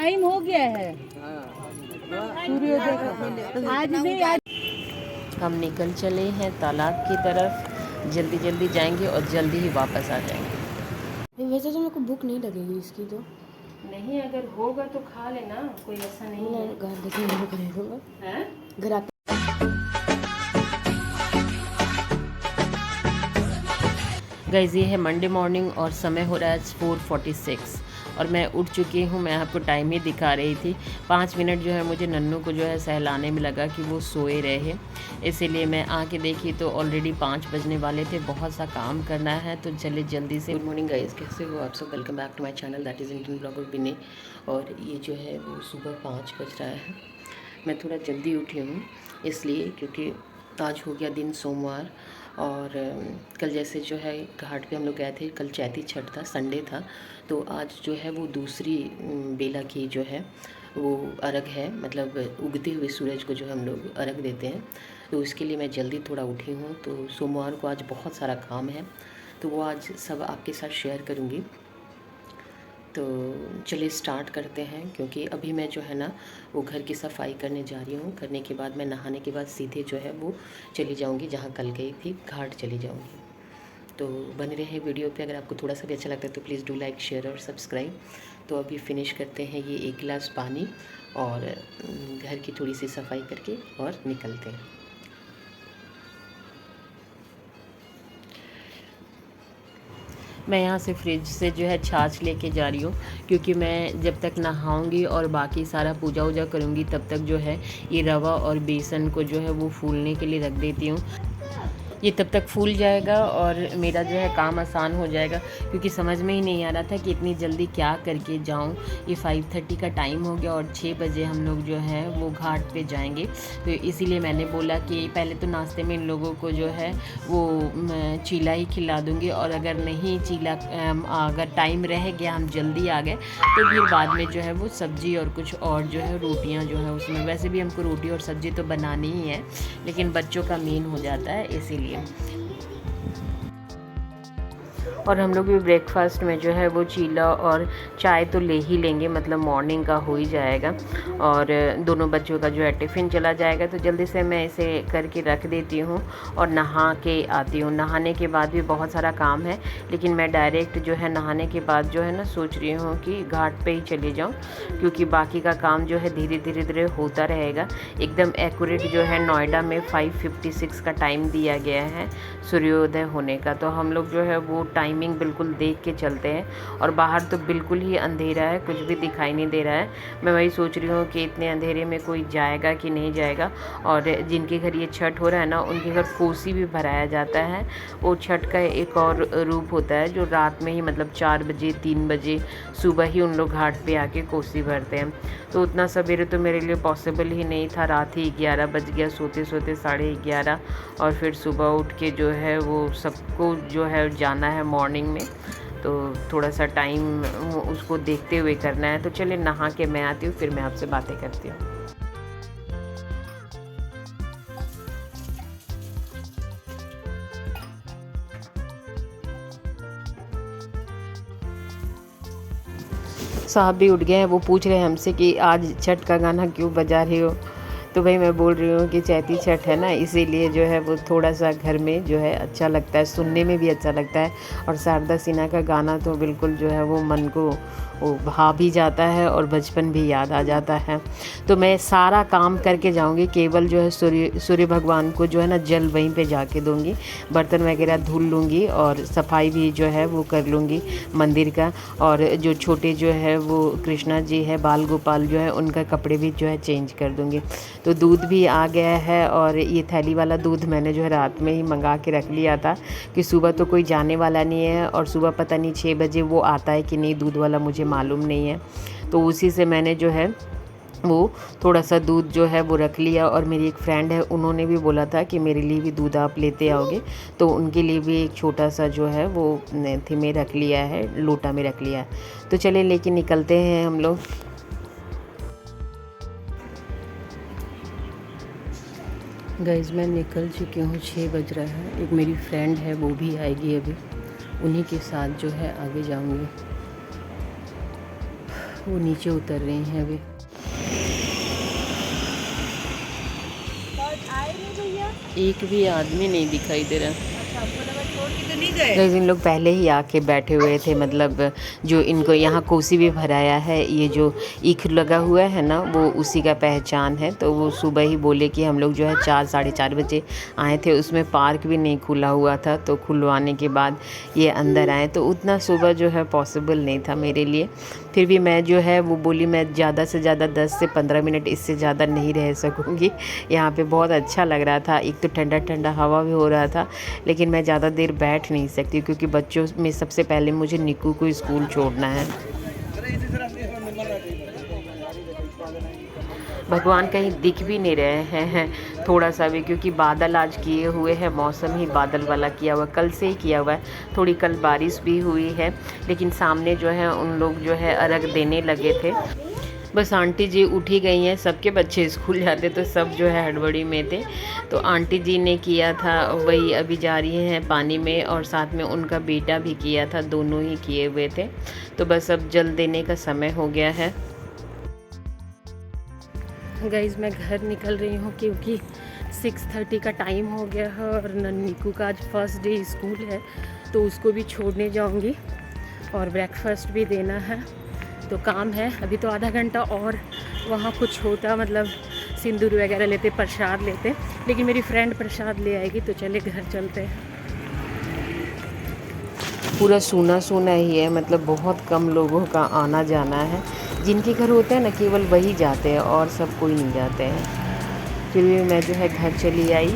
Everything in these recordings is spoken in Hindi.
टाइम हो गया है सूर्योदय का। आज नहीं, आज हम निकल चले हैं तालाब की तरफ। जल्दी जल्दी जाएंगे और जल्दी ही वापस आ जाएंगे। वैसे तो मेरे को भूख नहीं लगेगी इसकी तो नहीं, अगर होगा तो खा लेना, कोई ऐसा नहीं है। घर देखने में करेगा हैं? घर आते गाइस, ये है मंडे मॉर्निंग और समय हो रहा है 4:46 और मैं उठ चुकी हूँ। मैं आपको टाइम ही दिखा रही थी। 5 मिनट जो है मुझे नन्नू को जो है सहलाने में लगा कि वो सोए रहे, इसीलिए मैं आके देखी तो ऑलरेडी 5 बजने वाले थे। बहुत सा काम करना है तो चले जल्दी से। गुड मॉर्निंग गाइस, कैसे हो आप सब? Welcome back to my channel that is Indian blogger Bini. और ये जो है वो सुबह 5 बज रहा है। मैं थोड़ा जल्दी उठी हूँ इसलिए क्योंकि आज हो गया दिन सोमवार और कल जैसे जो है घाट पे हम लोग गए थे। कल चैती छठ था, संडे था, तो आज जो है वो दूसरी बेला की जो है वो अर्घ है, मतलब उगते हुए सूरज को जो हम लोग अर्घ देते हैं। तो इसके लिए मैं जल्दी थोड़ा उठी हूँ। तो सोमवार को आज बहुत सारा काम है तो वो आज सब आपके साथ शेयर करूँगी। तो चलिए स्टार्ट करते हैं, क्योंकि अभी मैं जो है ना वो घर की सफाई करने जा रही हूँ। करने के बाद मैं नहाने के बाद सीधे जो है वो चली जाऊँगी जहाँ कल गई थी, घाट चली जाऊँगी। तो बने रहे वीडियो पे। अगर आपको थोड़ा सा भी अच्छा लगता है तो प्लीज़ डू लाइक, शेयर और सब्सक्राइब। तो अभी फिनिश करते हैं ये 1 गिलास पानी और घर की थोड़ी सी सफाई करके और निकलते हैं। मैं यहाँ से फ्रिज से जो है छाछ लेके जा रही हूँ, क्योंकि मैं जब तक नहाऊंगी और बाकी सारा पूजा वूजा करूँगी तब तक जो है ये रवा और बेसन को जो है वो फूलने के लिए रख देती हूँ। ये तब तक फूल जाएगा और मेरा जो है काम आसान हो जाएगा, क्योंकि समझ में ही नहीं आ रहा था कि इतनी जल्दी क्या करके जाऊं। ये 5:30 का टाइम हो गया और 6 बजे हम लोग जो है वो घाट पे जाएंगे। तो इसीलिए मैंने बोला कि पहले तो नाश्ते में इन लोगों को जो है वो चीला ही खिला दूँगी, और अगर नहीं चीला, अगर टाइम रह गया, हम जल्दी आ गए तो फिर बाद में जो है वो सब्ज़ी और कुछ और जो है रोटियाँ जो है उसमें, वैसे भी हमको रोटी और सब्ज़ी तो बनानी ही है, लेकिन बच्चों का मेन हो जाता है इसीलिए। और हम लोग भी ब्रेकफास्ट में जो है वो चीला और चाय तो ले ही लेंगे, मतलब मॉर्निंग का हो ही जाएगा। और दोनों बच्चों का जो है टिफ़िन चला जाएगा, तो जल्दी से मैं इसे करके रख देती हूँ और नहा के आती हूँ। नहाने के बाद भी बहुत सारा काम है, लेकिन मैं डायरेक्ट जो है नहाने के बाद जो है ना सोच रही हूँ कि घाट पे ही चली जाऊँ, क्योंकि बाकी का काम जो है धीरे धीरे धीरे होता रहेगा। एकदम एक्यूरेट जो है नोएडा में 5:56 का टाइम दिया गया है सूर्योदय होने का, तो हम लोग जो है वो टाइमिंग बिल्कुल देख के चलते हैं। और बाहर तो बिल्कुल ही अंधेरा है, कुछ भी दिखाई नहीं दे रहा है। मैं वही सोच रही हूँ कि इतने अंधेरे में कोई जाएगा कि नहीं जाएगा। और जिनके घर ये छठ हो रहा है ना, उनके घर कोसी भी भराया जाता है। वो छठ का एक और रूप होता है जो रात में ही, मतलब 4 बजे 3 बजे सुबह ही उन लोग घाट पे आके कोसी भरते हैं। तो उतना सवेरे तो मेरे लिए पॉसिबल ही नहीं था। रात ही 11 बज गया सोते सोते, 11:30। और फिर सुबह उठ के जो है वो सबको जो है जाना है मॉर्निंग में, तो थोड़ा सा टाइम उसको देखते हुए करना है। तो चलिए नहा के मैं आती हूँ, फिर मैं आपसे बातें करती हूँ। साहब भी उठ गए हैं, वो पूछ रहे हैं हमसे कि आज छठ का गाना क्यों बजा रही हो। तो भाई मैं बोल रही हूँ कि चैती छठ है ना, इसीलिए जो है वो थोड़ा सा घर में जो है अच्छा लगता है, सुनने में भी अच्छा लगता है। और शारदा सिन्हा का गाना तो बिल्कुल जो है वो मन को वो भा भी जाता है और बचपन भी याद आ जाता है। तो मैं सारा काम करके जाऊंगी, केवल जो है सूर्य भगवान को जो है ना जल वहीं पे जाके दूंगी। बर्तन वगैरह धुल लूँगी और सफाई भी जो है वो कर लूँगी मंदिर का। और जो छोटे जो है वो कृष्णा जी है, बाल गोपाल जो है, उनका कपड़े भी जो है चेंज कर दूँगी। तो दूध भी आ गया है, और ये थैली वाला दूध मैंने जो है रात में ही मंगा के रख लिया था कि सुबह तो कोई जाने वाला नहीं है, और सुबह पता नहीं 6 बजे वो आता है कि नहीं दूध वाला, मुझे मालूम नहीं है। तो उसी से मैंने जो है वो थोड़ा सा दूध जो है वो रख लिया। और मेरी एक फ्रेंड है, उन्होंने भी बोला था कि मेरे लिए भी दूध आप लेते आओगे, तो उनके लिए भी एक छोटा सा जो है वो थी में रख लिया है, लोटा में रख लिया है। तो चले लेके निकलते हैं हम लोग। गाइस मैं निकल चुकी हूँ, 6 बज रहा है। एक मेरी फ्रेंड है वो भी आएगी अभी, उन्हीं के साथ जो है आगे जाऊँगी। वो नीचे उतर रही हैं अभी। एक भी आदमी नहीं दिखाई दे रहा। गाइस इन लोग पहले ही आके बैठे हुए थे, मतलब जो इनको यहाँ कोसी भी भराया है, ये जो ईख लगा हुआ है ना, वो उसी का पहचान है। तो वो सुबह ही बोले कि हम लोग जो है 4 साढ़े 4 बजे आए थे, उसमें पार्क भी नहीं खुला हुआ था, तो खुलवाने के बाद ये अंदर आए। तो उतना सुबह जो है पॉसिबल नहीं था मेरे लिए, फिर भी मैं जो है वो बोली मैं ज़्यादा से ज़्यादा 10 से 15 मिनट, इससे ज़्यादा नहीं रह सकूँगी। यहाँ पे बहुत अच्छा लग रहा था, एक तो ठंडा ठंडा हवा भी हो रहा था, लेकिन मैं ज़्यादा देर बैठ नहीं सकती क्योंकि बच्चों में सबसे पहले मुझे निक्कू को स्कूल छोड़ना है। भगवान कहीं दिख भी नहीं रहे हैं थोड़ा सा भी, क्योंकि बादल आज किए हुए हैं, मौसम ही बादल वाला किया हुआ, कल से ही किया हुआ है। थोड़ी कल बारिश भी हुई है, लेकिन सामने जो है उन लोग जो है अर्घ देने लगे थे। बस आंटी जी उठी गई हैं, सबके बच्चे स्कूल जाते तो सब जो है हड़बड़ी में थे, तो आंटी जी ने किया था वही अभी जा रही हैं पानी में, और साथ में उनका बेटा भी किया था, दोनों ही किए हुए थे। तो बस अब जल देने का समय हो गया है। गाइज़ मैं घर निकल रही हूँ क्योंकि 6:30 का टाइम हो गया है और निक्कू का आज फर्स्ट डे स्कूल है, तो उसको भी छोड़ने जाऊँगी और ब्रेकफास्ट भी देना है, तो काम है अभी। तो आधा घंटा और वहाँ कुछ होता, मतलब सिंदूर वगैरह लेते, प्रसाद लेते, लेकिन मेरी फ्रेंड प्रसाद ले आएगी, तो चले घर चलते हैं। पूरा सूना सूना ही है, मतलब बहुत कम लोगों का आना जाना है। जिनके घर होते हैं ना केवल वही जाते हैं और सब कोई नहीं जाते हैं। फिर भी मैं जो है घर चली आई।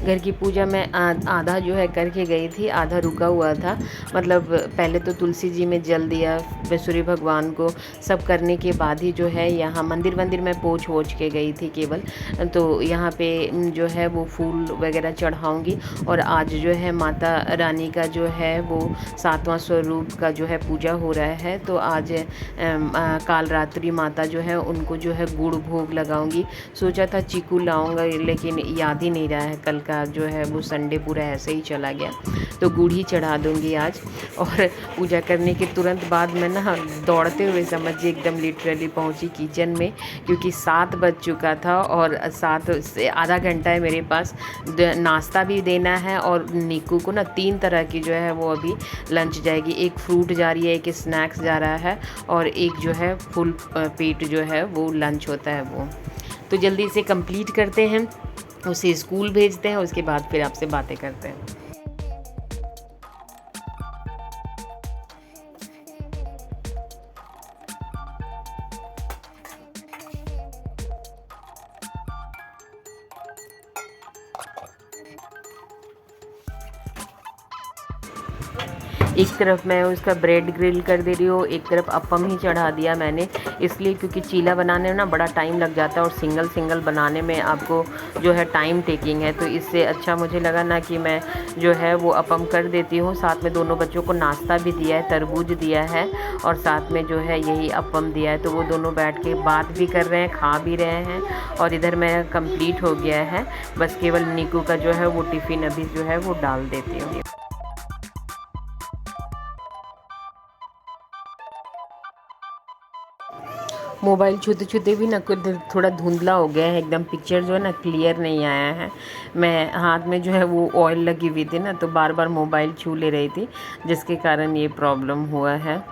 घर की पूजा मैं आधा जो है करके गई थी, आधा रुका हुआ था। मतलब पहले तो तुलसी जी में जल दिया, सूर्य भगवान को, सब करने के बाद ही जो है यहाँ मंदिर में पोंछ के गई थी केवल। तो यहाँ पे जो है वो फूल वगैरह चढ़ाऊँगी, और आज जो है माता रानी का जो है वो 7वां स्वरूप का जो है पूजा हो रहा है। तो आज काल रात्रि माता जो है उनको जो है गुड़ भोग लगाऊंगी। सोचा था चीकू लाऊंगा, लेकिन याद ही नहीं रहा है, कल का जो है वो संडे पूरा ऐसे ही चला गया, तो गुड़ ही चढ़ा दूंगी आज। और पूजा करने के तुरंत बाद मैं ना दौड़ते हुए समझिए एकदम लिटरली पहुंची किचन में, क्योंकि 7 बज चुका था और 7 से आधा घंटा है मेरे पास। नाश्ता भी देना है, और निक्कू को ना 3 तरह की जो है वो अभी लंच जाएगी। एक फ्रूट जा रही है, एक स्नैक्स जा रहा है, और एक जो है फुल पेट जो है वो लंच होता है वो। तो जल्दी से कंप्लीट करते हैं, उसे स्कूल भेजते हैं, उसके बाद फिर आपसे बातें करते हैं। एक तरफ मैं उसका ब्रेड ग्रिल कर दे रही हूँ, एक तरफ अप्पम ही चढ़ा दिया मैंने, इसलिए क्योंकि चीला बनाने में ना बड़ा टाइम लग जाता है, और सिंगल बनाने में आपको जो है टाइम टेकिंग है। तो इससे अच्छा मुझे लगा ना कि मैं जो है वो अप्पम कर देती हूँ। साथ में दोनों बच्चों को नाश्ता भी दिया है, तरबूज दिया है, और साथ में जो है यही अप्पम दिया है। तो वो दोनों बैठ के बात भी कर रहे हैं, खा भी रहे हैं, और इधर मेरा कंप्लीट हो गया है। बस केवल निक्कू का जो है वो टिफ़िन अभी जो है वो डाल देती हूँ। मोबाइल छूते भी ना कुछ थोड़ा धुंधला हो गया है एकदम, पिक्चर जो है ना क्लियर नहीं आया है। मैं हाथ में जो है वो ऑयल लगी हुई थी ना, तो बार बार मोबाइल छू ले रही थी, जिसके कारण ये प्रॉब्लम हुआ है।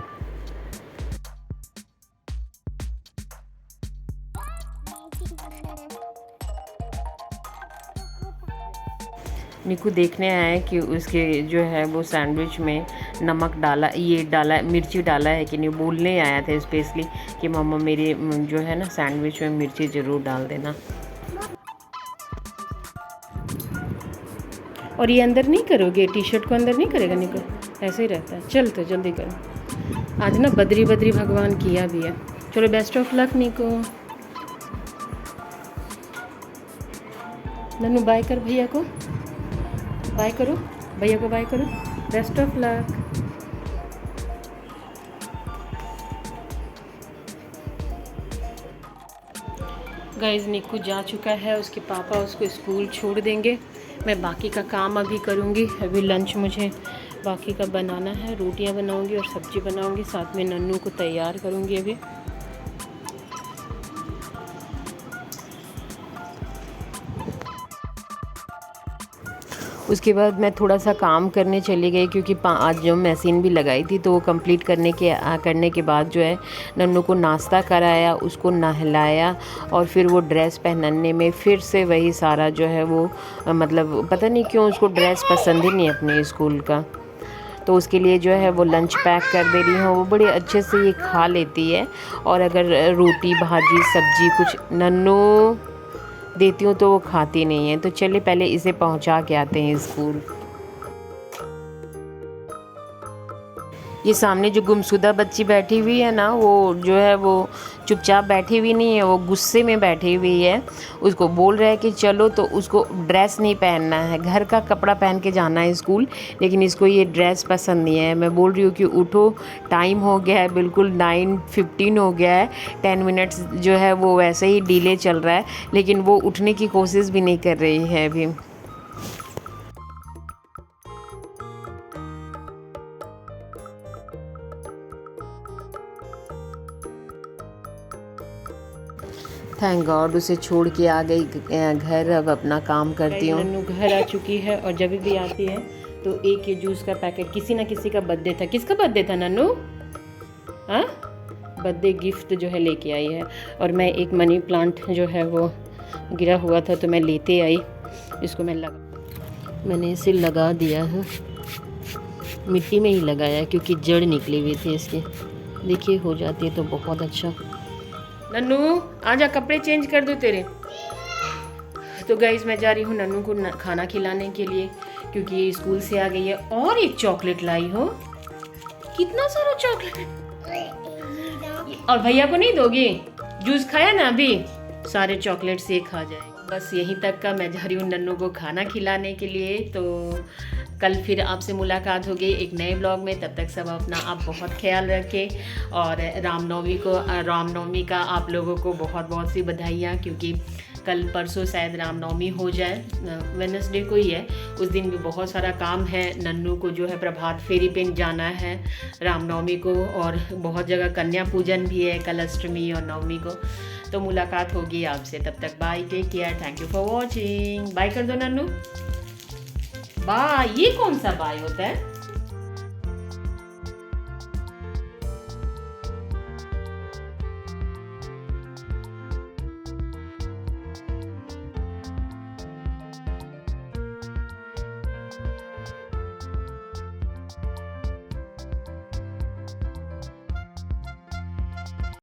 निक्कू देखने आया है कि उसके जो है वो सैंडविच में नमक डाला, ये डाला, मिर्ची डाला है कि नहीं। बोलने आया था स्पेशली कि मम्मा मेरे जो है ना सैंडविच में मिर्ची ज़रूर डाल देना। और ये अंदर नहीं करोगे, टी शर्ट को अंदर नहीं करेगा निक्कू, ऐसे ही रहता है। चल तो जल्दी करो, आज ना बद्री भगवान किया भी है। चलो best of luck Nikku. Nannu bye कर भैया को, बाय करो भैया को, बाय करो, best of luck. Guys Nikku जा चुका है, उसके पापा उसको स्कूल छोड़ देंगे। मैं बाकी का काम अभी करूँगी। अभी लंच मुझे बाकी का बनाना है, रोटियां बनाऊंगी और सब्जी बनाऊंगी, साथ में नन्नू को तैयार करूंगी अभी। उसके बाद मैं थोड़ा सा काम करने चली गई क्योंकि आज जो मशीन भी लगाई थी तो वो कंप्लीट करने के बाद जो है नन्नू को नाश्ता कराया, उसको नहलाया और फिर वो ड्रेस पहनने में फिर से वही सारा जो है वो मतलब पता नहीं क्यों उसको ड्रेस पसंद ही नहीं अपने स्कूल का। तो उसके लिए जो है वो लंच पैक कर दे रही हूँ। वो बड़े अच्छे से ये खा लेती है और अगर रोटी भाजी सब्जी कुछ नन्नू देती हूँ तो वो खाती नहीं है। तो चलिए पहले इसे पहुँचा के आते हैं स्कूल। ये सामने जो गुमशुदा बच्ची बैठी हुई है ना, वो जो है वो चुपचाप बैठी हुई नहीं है, वो गुस्से में बैठी हुई है। उसको बोल रहा है कि चलो, तो उसको ड्रेस नहीं पहनना है, घर का कपड़ा पहन के जाना है स्कूल, लेकिन इसको ये ड्रेस पसंद नहीं है। मैं बोल रही हूँ कि उठो, टाइम हो गया है, बिल्कुल 9:15 हो गया है, 10 मिनट्स जो है वो वैसे ही डिले चल रहा है, लेकिन वो उठने की कोशिश भी नहीं कर रही है अभी। थैंक गॉड उसे छोड़ के आ गई घर। अब अपना काम करती हूँ। नन्नू घर आ चुकी है और जब भी आती है तो एक ये जूस का पैकेट, किसी ना किसी का बर्थडे था। किसका बर्थडे था नन्नू? हाँ, बर्थडे गिफ्ट जो है लेके आई है। और मैं एक मनी प्लांट जो है वो गिरा हुआ था तो मैं लेते आई, इसको मैंने इसे लगा दिया है, मिट्टी में ही लगाया क्योंकि जड़ निकली हुई थी इसकी। देखिए हो जाती है तो बहुत अच्छा। नन्नू आजा, कपड़े चेंज कर दो तेरे। तो गाइस मैं जा रही हूँ नन्नू को खाना खिलाने के लिए क्योंकि ये स्कूल से आ गई है। और एक चॉकलेट लाई हो, कितना सारा चॉकलेट। और भैया को नहीं दोगी? जूस खाया ना अभी, सारे चॉकलेट से खा जाए। बस यहीं तक का। मैं जा रही हूँ नन्नू को खाना खिलाने के लिए। तो कल फिर आपसे मुलाकात होगी एक नए ब्लॉग में। तब तक सब अपना आप बहुत ख्याल रखें और रामनवमी का आप लोगों को बहुत बहुत सी बधाइयाँ, क्योंकि कल परसों शायद रामनवमी हो जाए, वेडनेसडे को ही है। उस दिन भी बहुत सारा काम है। नन्नू को जो है प्रभात फेरी पे जाना है रामनवमी को, और बहुत जगह कन्या पूजन भी है कल अष्टमी और नवमी को। तो मुलाकात होगी आपसे। तब तक bye, take care, thank you for watching. Bye कर दो नन्नू, बाय। ये कौन सा बाय होता है?